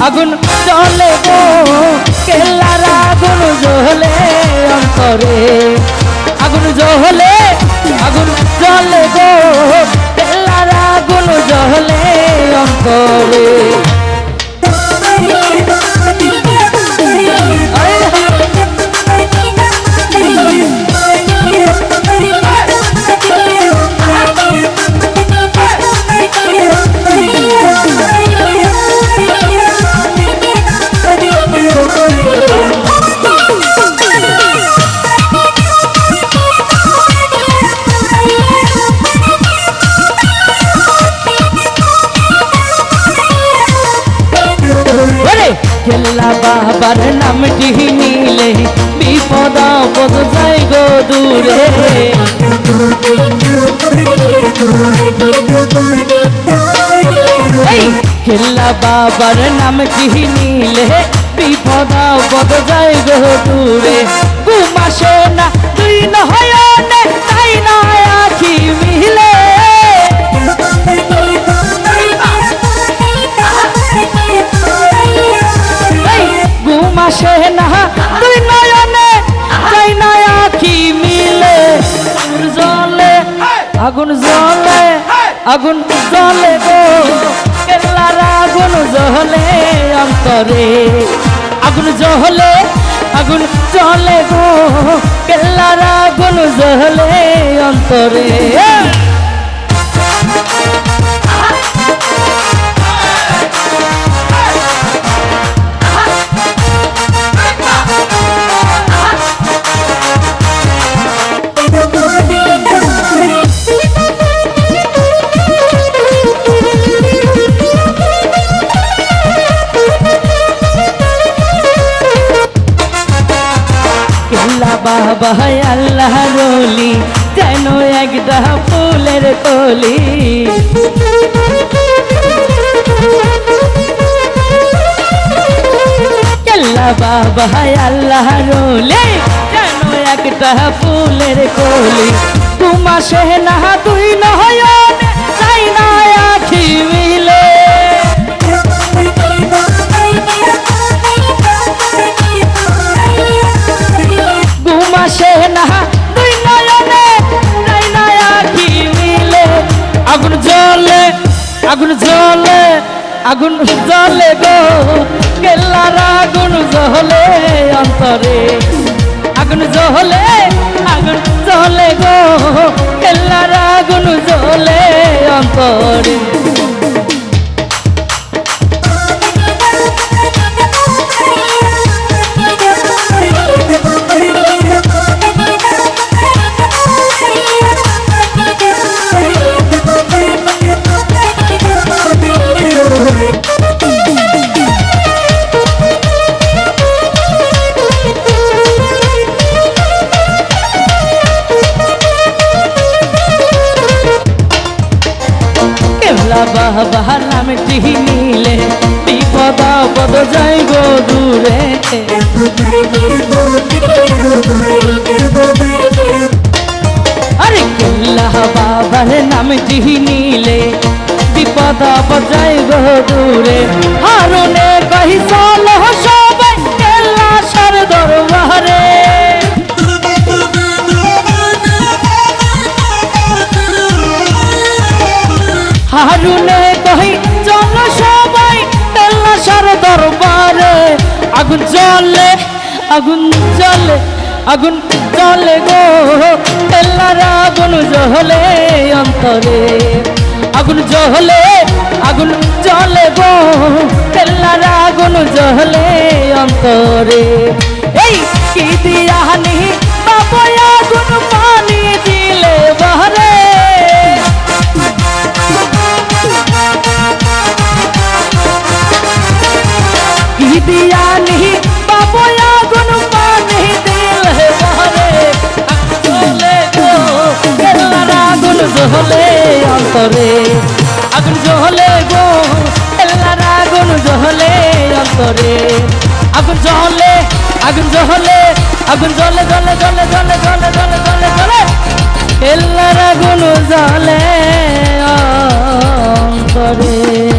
আগুন জ্বলে গো কেল্লার আগুন জ্বলে অন্তরে আগুন জ্বলে গো কেল্লার আগুন জ্বলে অন্তরে কেল্লা বাবার নামটি নিলে বিপদ আপদ যায় গো দূরে কেল্লা বাবার নামটি নিলে বিপদ আপদ যায় গো দূরে ঘুমাসে না তুই নয়নে তাই না আখি মিলে ঘুমাসে না তুই নয়নে তাই না আখি মিলে আগুন জ্বলে গো কেল্লার আগুন জ্বলে অন্তরে আগুন জ্বলে গো কেল্লার আগুন জ্বলে অন্তরে বাবা আল্লাহ রলি যেন একটা ফুলের কলি কেল্লা বাবা আল্লাহ রলি যেন একটা ফুলের কলি ঘুমাসে না তুই নয়নে তাই না আখি মিলে ঘুমাসে না তুই নয়নে তাই না আখি মিলে আগুন জ্বলে গো কেল্লার আগুন জ্বলে অন্তরে আগুন জ্বলে গো কেল্লার আগুন জ্বলে অন্তরে বাবার নামটি নিলে বিপদ আপদ যায় গো দূরে আরে কেল্লা বাবার নামটি নিলে বিপদ আপদ যায় গো দূরে হারুনে কহি চল সবাই কেল্লা সার দরবারে হারুনে কহি চল সবাই কেল্লা সার দরবারে আগুন জ্বলে গো কেল্লার আগুন জ্বলে অন্তরে আগুন আগুন জ্বলে গো তেলার আগুন জ্বলে অন্তরে এই কি দিয়ানি বাবা আগুন পানি দিলে বহরে কি দিয়ানি বাবা আগুন পানি দিলে বহরে জ্বলে গো তেলার আগুন জ্বলে অন্তরে আগুন জ্বলে গো তেলার আগুন জ্বলে অন্তরে আগুন জ্বলে আগুন জ্বলে আগুন জ্বলে জ্বলে জ্বলে জ্বলে জ্বলে জ্বলে জ্বলে জ্বলে তেলার আগুন জ্বলে অন্তরে।